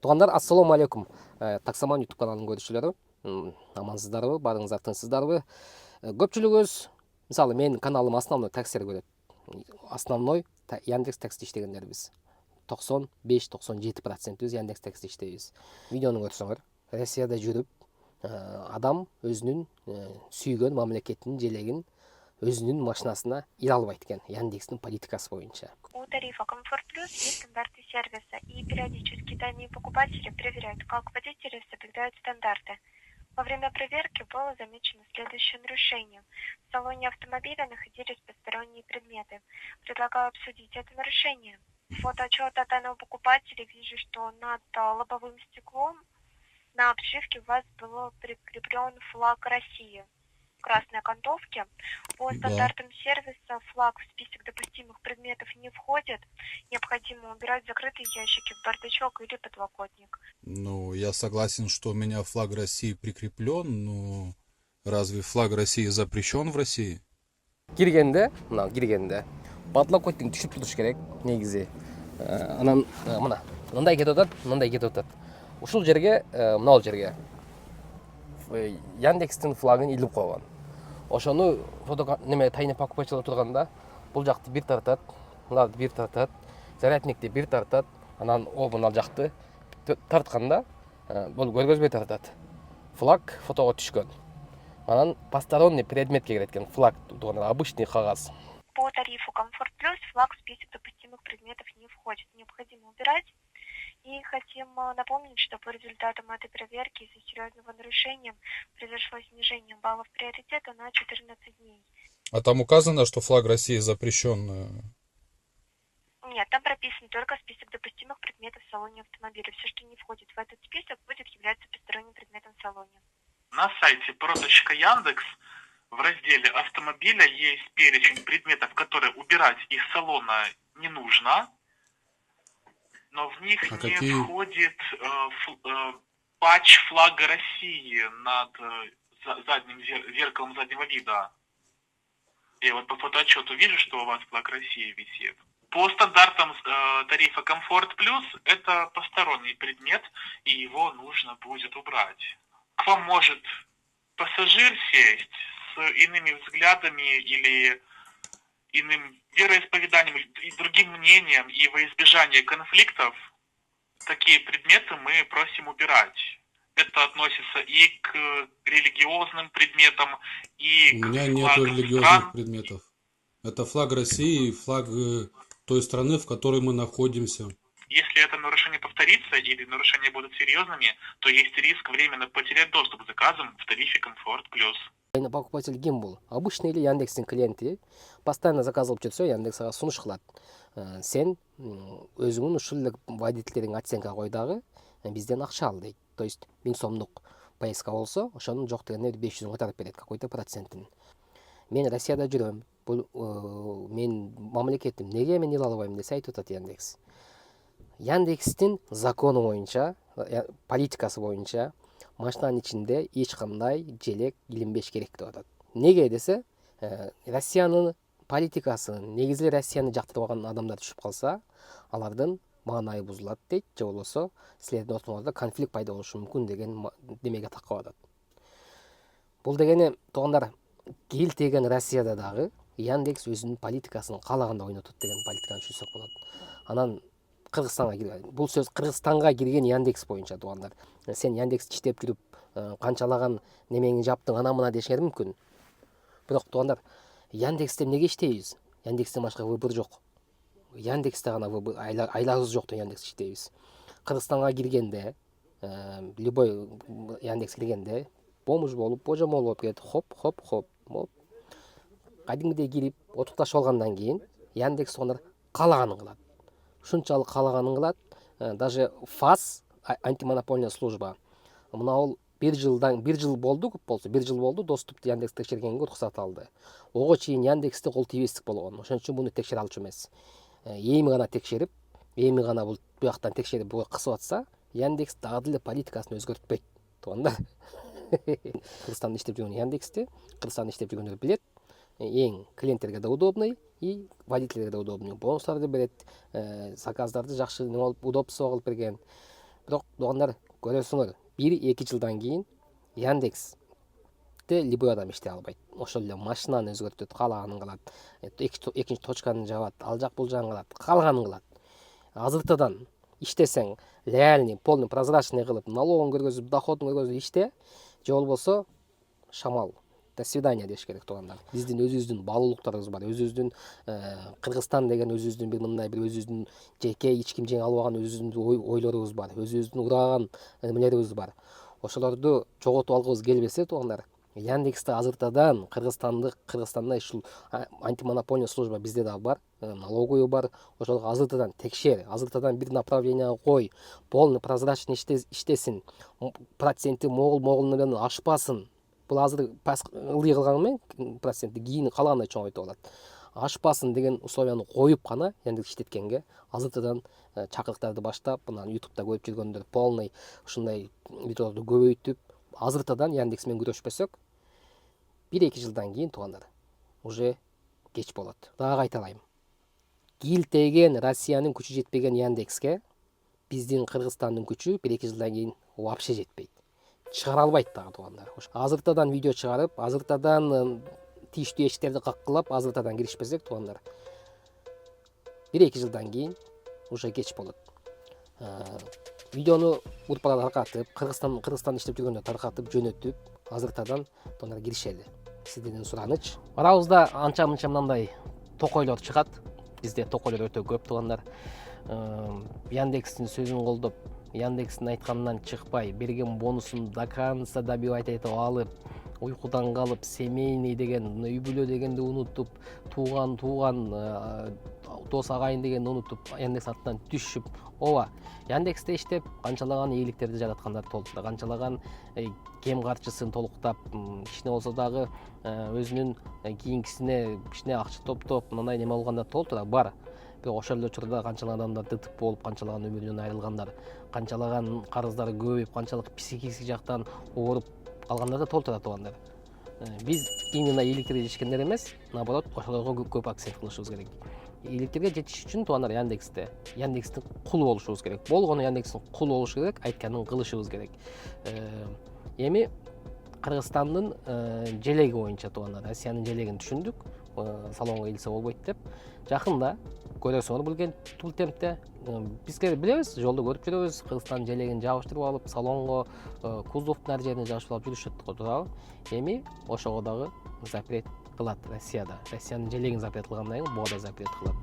Туугандар, ассаламу алейкум. Таксаман YouTube каналынын көрүүчүлөрү, амансыздарбы, баарыңыздар тынчсыздарбы? Көпчүлүгүбүз, мисалы, менин каналым основной таксиде көрөт. Основной Яндекс Такси иштегендербиз. 95-97% Яндекс Такси иштейбиз. Видеону көрсөңөр, Россияда жүрүп, адам өзүнүн сүйгөн мамлекетинин желегин өзүнүн машинасына иле албайт экен, Яндекстин политикасы боюнча. У тарифа Комфорт Плюс есть стандарты сервиса, и периодически данные покупателей проверяют, как водители соблюдают стандарты. Во время проверки было замечено следующее нарушение. В салоне автомобиля находились посторонние предметы. Предлагаю обсудить это нарушение. Фотоотчета данного покупателя вижу, что над лобовым стеклом на обшивке у вас был прикреплен флаг России в красной окантовке. По стандартам сервиса флаг в список допустимых предметов не входит. Необходимо убирать закрытые ящики в бардачок или подлокотник. Ну, я согласен, что у меня флаг России прикреплен, но разве флаг России запрещен в России? Киргенде, подлокотник түшүп туруш керек негизи. Анан мындай кетип атат. Ушул жерге, мынау жерге Яндекстин флагын илип койгон. Ошону тайны покупатель турганда, бул жакты бир тартат, мынарды бир тартат, зарядникти бир тартат, анан мына жакты тартканда бул көргөзбөй тартат. Флаг фотого түшкөн. Анан посторонний предметке кирет экен флаг, обычный кагаз. По тарифу Комфорт Плюс флаг в список допустимых предметов не входит. Необходимо убирать. И хотим напомнить, что по результатам этой проверки из-за серьезного нарушения произошло снижение баллов приоритета на 14 дней. А там указано, что флаг России запрещен? Нет, там прописан только список допустимых предметов в салоне автомобиля. Все, что не входит в этот список, будет являться посторонним предметом в салоне. На сайте Яндекс в разделе автомобиля есть перечень предметов, которые убирать из салона не нужно, но в них не входит патч флага России над задним зеркалом заднего вида. Я вот по фотоотчету вижу, что у вас флаг России висит. По стандартам тарифа Комфорт Плюс это посторонний предмет, и его нужно будет убрать. К вам может пассажир сесть с иными взглядами или иным вероисповеданием и другим мнением, и во избежание конфликтов такие предметы мы просим убирать. Это относится и к религиозным предметам, и У к меня нет религиозных предметов. Это флаг России и флаг той страны, в которой мы находимся. Если это нарушение повторится или нарушения будут серьезными, то есть риск временно потерять доступ к заказам в тарифе Комфорт Плюс. Покупатель ким бул? Обычный или Яндекстин клиенти постоянно заказ алып жүрсө, Яндекс ага сунуш кылат. Сен өзүңүн ушул эле водительдерин оценка кой дагы, бизден акча ал дейт. То есть 1000 сомдук поездка болсо, ошонун жок дегенде 500 кайтарып берет, какой-то процентин. Мен Россияда жүрөм. Бул мен мамлекетим, неге мен иле албайм десе айтып атат Яндекс. Яндекстин закону боюнча, политикасы боюнча машинанын ичинде эч кандай желек илинбеш керек деп атат. Неге десе, Россиянын политикасын, негизи Россияны жактырып алган адамдар түшүп калса, алардын маанайы бузулат дейт, же болбосо силердин ортоңордо конфликт пайда болушу мүмкүн деген демеге такап атат. Бул дегени, туугандар, келтеген Россияда дагы Яндекс өзүнүн политикасын каалагандай ойнотот деген политиканы түшүнсөк болот. Анан Кыргызстанга кирген. Бул сөз Кыргызстанга кирген Яндекс боюнча, туугандар. Сен Яндекс иштеп жүрүп, канчалаган немеңи жаптың, ана мына дешер мүмкүн. Бирок туугандар, Яндексте эмнеге иштейбиз? Яндекстен башка выбор жок. Яндексте гана айлабыз жоктон Яндекс иштейбиз. Кыргызстанга киргенде, любой Яндекс киргенде, бомж болуп, божомол болуп кетет. Хоп. Кадимгидей кирип, отукташып алгандан кийин Яндекс туугандар каалаганын кылат. Ушунчалык каалаганын кылат. Даже ФАС, антимонопольная служба, мына ол 1 жыл болду, көп болсо 1 жыл болду, доступты Яндекс текшергенге уруксат алды. Ого чейин Яндексте кол тийбестик болгон. Ошон үчүн муну текшере алчу эмес. Эми гана текшерип, эми гана бул буяктан текшерип буга кысып атса, Яндекс дагы деле политикасын өзгөртпөйт. Тууганда. Кыргызстанда иштеп жүргөн Яндексте, Кыргызстанда иштеп жүргөндөр билет. Эң клиенттерге да удобный и водительдерге да удобный. Бонустарды берет, заказдарды жакшы удобство кылып берген. Бирок туугандар көрөсүңөр 1-2 жылдан кийин Яндекс любой адам иштей албайт. Ошол эле машинаны өзгөртөт, каалаганын кылат, экинчи точканы жабат, ал жак бул жагын кылат, каалаганын кылат. Азыртадан иштесең, реальный, полный прозрачный кылып, налогун көргөзүп, доходун көргөзүп иште, же болбосо шамал. До свидания деш керек туугандар. Биздин өзүбүздүн баалуулуктарыбыз бар. Өзүбүздүн Кыргызстан деген өзүбүздүн бир мындай бир өзүбүздүн жеке эч ким жеңе албаган өзүбүздүн ойлорубуз бар. Өзүбүздүн ураган эмелерибиз бар. Ошолорду жоготуп алгыбыз келбесе туугандар, Яндексте азыртадан Кыргызстанда ушул антимонопольный служба bizde да бар, налоговый бар. Ошол азыртадан текшер, азыртадан бир направление кой, полный прозрачный иштесин, проценти могул менен ашпасын. Бул азыр ылдый кылганы менен проценти кийин калагандай чоңойтуп алат. Ашпасын деген условияны коюп гана Яндекс иштеткенге азыртадан чакырыктарды баштап, мына YouTube'да көрүп жүргөндөр полный ушундай видеолорду көбөйтүп, азыртадан Яндекс менен күрөшпөсөк, 1-2 жылдан кийин туугандар уже кеч болот. Дагы кайталайм. Кийлтеген Россиянын күчү жетпеген Яндекске биздин Кыргызстандын күчү 1-2 жылдан кийин вообще жетпейт. Чыгара албайт дагы туугандар. Азыртадан видео чыгарып, азыртадан тийиштүү эшиктерди каккылап, азыртадан киришпесек туугандар, 1-2 жылдан кийин уже кеч болот. Видеону урпалар таркатып, Кыргызстан иштеп жүргөндө таркатып, жөнөтүп, азыртадан тонар киришели. Сиздерден сураныч. Арабызда анча-мынча мындай токойлор чыгат. Бизде токойлор өтө көп туугандар. Яндекстин сөзүн колдоп, Яндекстин айтканынан чыкпай, берген бонусун до конца добивать этип алып, уйкудан калып, семейный деген, үй бүлө дегенди унутуп, тууган, дос агайын дегенди унутуп, Яндекс атынан түшүп, ооба, Яндексте иштеп, канчалаган ийгиликтерди жараткандар толтура, канчалаган кем карчысын толуктап, кичине болсо дагы өзүнүн кийинкисине кичине акча топтоп, мындай неме болгондар толтура бар. Бирок ошол эле учурда канчалаган адамдар ДТП болуп, канчалаган өмүрүнөн айрылгандар, канчалаган карыздары көбөйүп, канчалык психический жактан ооруп калгандар да толтура туугандар. Биз именно ийгиликтерге жетишкендер эмес, наоборот, ошолорго көп акцент кылышыбыз керек. Ийгиликтерге жетиш үчүн туугандар Яндекстин кулу болушубуз керек. Болгону Яндекстин кулу болуш керек, айтканын кылышыбыз керек. Эми Кыргызстандын желеги боюнча туугандар, Россиянын желегин түшүндүк. Салонго келсе болбойт деп. Жакында көрөсүңөр бул темпте. Бизге билебиз, жолдо көрүп жүрөбүз, Кыргызстандын желегин жабыштырып алып, салонго, кузовдун ар жерине жабыштырып алып жүрүшөт го туурабы. Эми ошого дагы запрет кылат Россияда. Россиянын желегин запрет кылгандан кийин буга да запрет кылат.